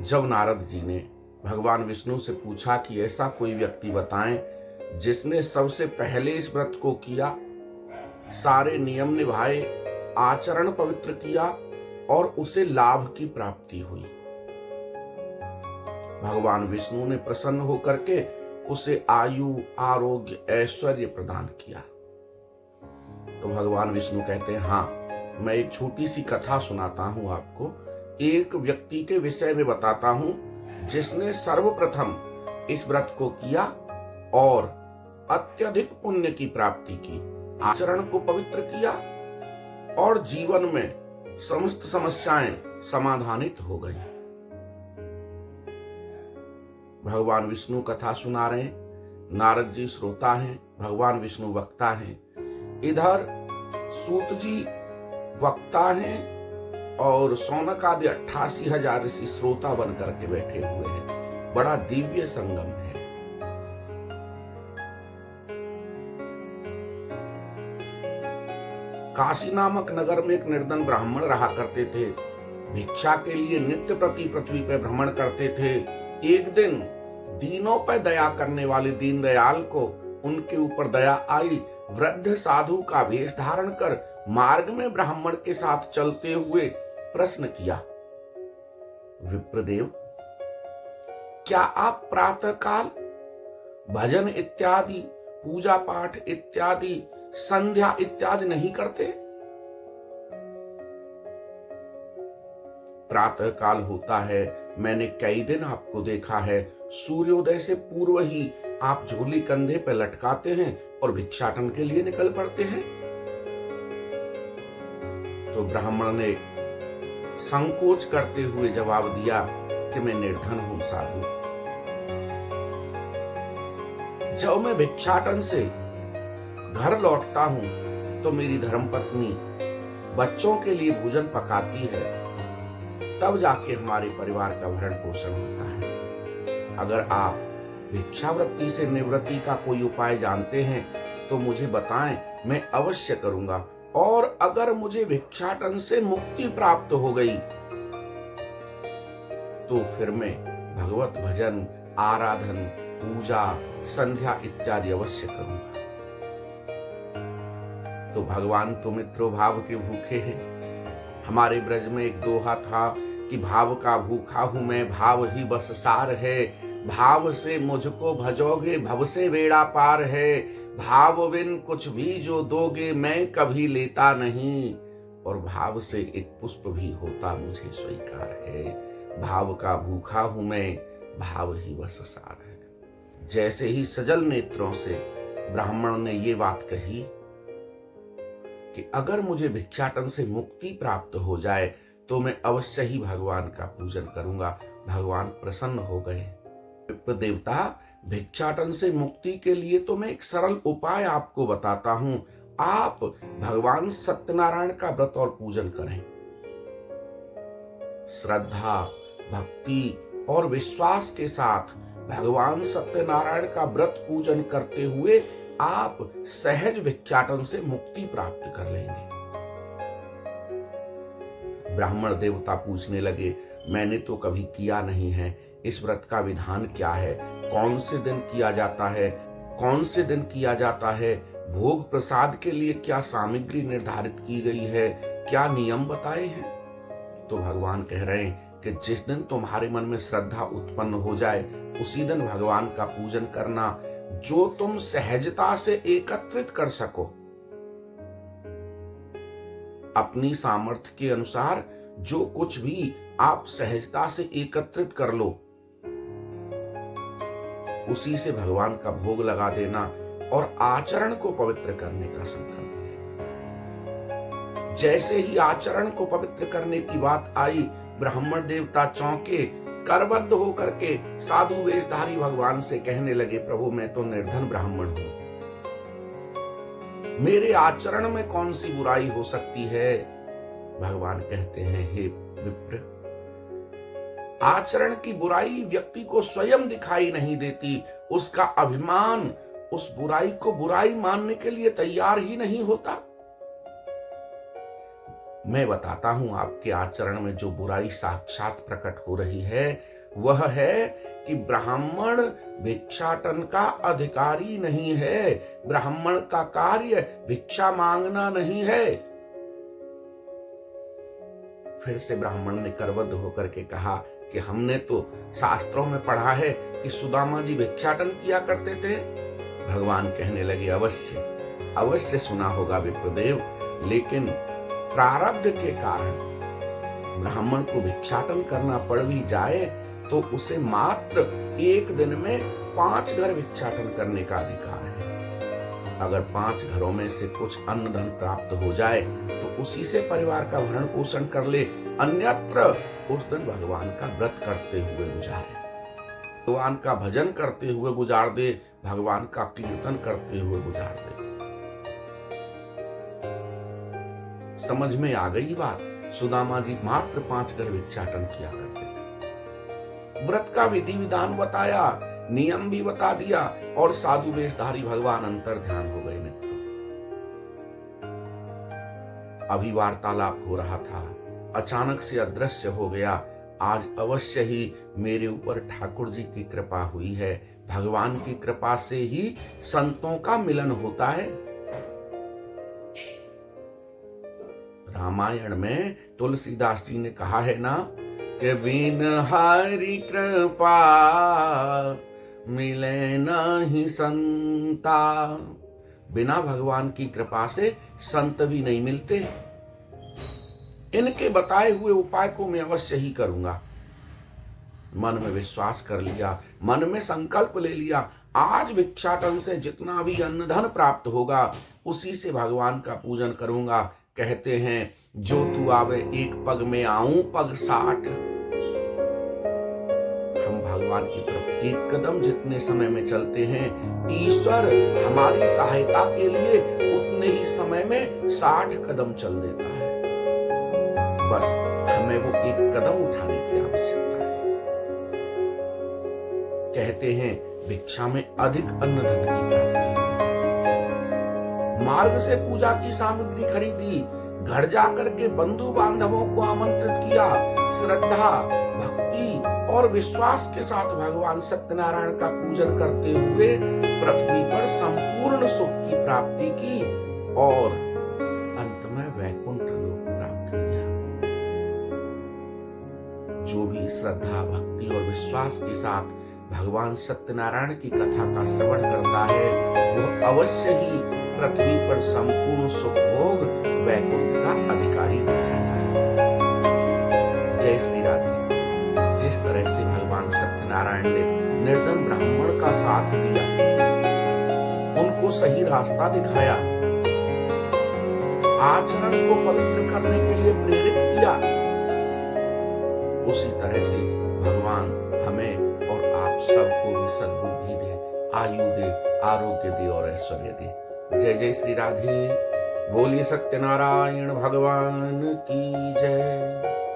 जब नारद जी ने भगवान विष्णु से पूछा कि ऐसा कोई व्यक्ति बताएं जिसने सबसे पहले इस व्रत को किया, सारे नियम निभाए, आचरण पवित्र किया और उसे लाभ की प्राप्ति हुई। भगवान विष्णु ने प्रसन्न होकर के उसे आयु, आरोग्य, ऐश्वर्य प्रदान किया। तो भगवान विष्णु कहते हैं, हाँ, मैं एक छोटी सी कथा सुनाता हूं आपको। एक व्यक्ति के विषय में बताता हूं जिसने सर्वप्रथम इस व्रत को किया और अत्यधिक पुण्य की प्राप्ति की, आचरण को पवित्र किया और जीवन में समस्त समस्याएं समाधानित हो गई। भगवान विष्णु कथा सुना रहे हैं, नारद जी श्रोता हैं, भगवान विष्णु वक्ता हैं। इधर सूत जी वक्ता हैं और सौनक आदि 88,000 ऋषि श्रोता बन करके बैठे हुए हैं। बड़ा दिव्य संगम है। काशी नामक नगर में एक निर्धन ब्राह्मण रहा करते थे। भिक्षा के लिए नित्य प्रति पृथ्वी पर भ्रमण करते थे। एक दिन दीनों पर दया करने वाले दीनदयाल को उनके ऊपर दया आई। वृद्ध साधु का वेश धारण कर मार्ग में ब्राह्मण के साथ चलते हुए प्रश्न किया, विप्रदेव, क्या आप प्रातः काल भजन इत्यादि, पूजा पाठ इत्यादि, संध्या इत्यादि नहीं करते? प्रातः काल होता है, मैंने कई दिन आपको देखा है, सूर्योदय से पूर्व ही आप झोली कंधे पर लटकाते हैं और भिक्षाटन के लिए निकल पड़ते हैं। तो ब्राह्मण ने संकोच करते हुए जवाब दिया कि मैं निर्धन हूं साधु। जब मैं भिक्षाटन से घर लौटता हूं तो मेरी धर्मपत्नी बच्चों के लिए भोजन पकाती है, तब जाके हमारे परिवार का भरण पोषण होता है। अगर आप भिक्षावृत्ति से निवृत्ति का कोई उपाय जानते हैं तो मुझे बताएं, मैं अवश्य करूंगा। और अगर मुझे भिक्षाटन से मुक्ति प्राप्त हो गई तो फिर मैं भगवत भजन, आराधन, पूजा, संध्या इत्यादि अवश्य करूंगा। तो भगवान तो मित्रों भाव के भूखे हैं। हमारे ब्रज में एक दोहा था कि भाव का भूखा हूं मैं, भाव ही बस सार है। भाव से मुझको भजोगे, भव से बेड़ा पार है। भाव बिन कुछ भी जो दोगे, मैं कभी लेता नहीं। और भाव से एक पुष्प भी होता मुझे स्वीकार है। भाव का भूखा हूं मैं, भाव ही बस सार है। जैसे ही सजल नेत्रों से ब्राह्मण ने ये बात कही कि अगर मुझे भिक्षाटन से मुक्ति प्राप्त हो जाए तो मैं अवश्य ही भगवान का पूजन करूंगा, भगवान प्रसन्न हो गए। देवता, भिक्षाटन से मुक्ति के लिए तो मैं एक सरल उपाय आपको बताता हूं। आप भगवान सत्यनारायण का व्रत और पूजन करें। श्रद्धा, भक्ति और विश्वास के साथ भगवान सत्यनारायण का व्रत पूजन करते हुए आप सहज भिक्षाटन से मुक्ति प्राप्त कर लेंगे। ब्राह्मण देवता पूछने लगे, मैंने तो कभी किया नहीं है, इस व्रत का विधान क्या है? कौन से दिन किया जाता है? कौन से दिन किया जाता है? भोग प्रसाद के लिए क्या सामग्री निर्धारित की गई है? क्या नियम बताए हैं? तो भगवान कह रहे हैं कि जिस दिन तुम्हारे मन में श्रद्धा उत्पन्न हो जाए उसी दिन भगवान का पूजन करना, जो तुम सहजता से एकत्रित कर सको। अपनी सामर्थ्य के अनुसार जो कुछ भी आप सहजता से एकत्रित कर लो, उसी से भगवान का भोग लगा देना और आचरण को पवित्र करने का संकल्प लेना। जैसे ही आचरण को पवित्र करने की बात आई, ब्राह्मण देवता चौंके, करबद्ध होकर के साधु वेशधारी भगवान से कहने लगे, प्रभु मैं तो निर्धन ब्राह्मण हूं, मेरे आचरण में कौन सी बुराई हो सकती है? भगवान कहते हैं, हे विप्र, आचरण की बुराई व्यक्ति को स्वयं दिखाई नहीं देती, उसका अभिमान उस बुराई को बुराई मानने के लिए तैयार ही नहीं होता। मैं बताता हूं आपके आचरण में जो बुराई साक्षात प्रकट हो रही है वह है कि ब्राह्मण भिक्षाटन का अधिकारी नहीं है। ब्राह्मण का कार्य भिक्षा मांगना नहीं है। फिर से ब्राह्मण ने करबद्ध होकर के कहा कि हमने तो शास्त्रों में पढ़ा है कि सुदामा जी भिक्षाटन किया करते थे। भगवान कहने लगे, अवश्य अवश्य सुना होगा विप्रदेव, लेकिन प्रारब्ध के कारण ब्राह्मण को भिक्षाटन करना पड़ भी जाए तो उसे मात्र एक दिन में 5 घर भिक्षाटन करने का अधिकार है। अगर 5 घरों में से कुछ अन्न धन प्राप्त हो जाए तो उसी से परिवार का भरण पोषण कर ले, अन्यत्र उस दिन भगवान का व्रत करते हुए गुजारे, भगवान का भजन करते हुए गुजार दे, भगवान का कीर्तन करते हुए गुजार दे। समझ में आ गई बात। सुदामा जी मात्र 5 घर भिक्षाटन किया करते थे। व्रत का विधि विधान बताया, नियम भी बता दिया और साधु वेशधारी भगवान अंतर ध्यान हो गए मित्रों। अभी वार्तालाप हो रहा था, अचानक से अदृश्य हो गया। आज अवश्य ही मेरे ऊपर ठाकुर जी की कृपा हुई है। भगवान की कृपा से ही संतों का मिलन होता है। रामायण में तुलसीदास जी ने कहा है ना कि बिन हरि कृपा मिले नहीं संता। बिना भगवान की कृपा से संत भी नहीं मिलते। इनके बताए हुए उपाय को मैं अवश्य ही करूंगा। मन में विश्वास कर लिया, मन में संकल्प ले लिया, आज भिक्षाटन से जितना भी अन्न धन प्राप्त होगा उसी से भगवान का पूजन करूंगा। कहते हैं जो तू आवे एक पग में आऊं पग 60। हम भगवान की तरफ एक कदम जितने समय में चलते हैं, ईश्वर हमारी सहायता के लिए उतने ही समय में 60 कदम चल देता है। बस हमें वो एक कदम उठाने की आवश्यकता है। कहते हैं भिक्षा में अधिक अन्न धन की प्राप्ति है। मार्ग से पूजा की सामग्री खरीदी, घर जाकर के बंधु बांधवों को आमंत्रित किया, श्रद्धा भक्ति और विश्वास के साथ भगवान सत्यनारायण का पूजन करते हुए पृथ्वी पर संपूर्ण सुख की प्राप्ति की और अंत में वैकुंठ लोक प्राप्त किया। जो भी श्रद्धा भक्ति और विश्वास के साथ भगवान सत्यनारायण की कथा का श्रवण करता है वह अवश्य ही पृथ्वी पर संपूर्ण सुख भोग वैकुंठ का अधिकारी हो जाता है। जय श्री राधे। जिस तरह से भगवान सत्यनारायण ने निर्धन ब्राह्मण का साथ दिया, उनको सही रास्ता दिखाया, आचरण को पवित्र करने के लिए प्रेरित किया, उसी तरह से भगवान हमें और आप सबको भी सद्बुद्धि दे, आयु दे, आरोग्य दे और ऐश्वर्य दे। जय जय श्री राधे। बोलिए सत्यनारायण भगवान की जय।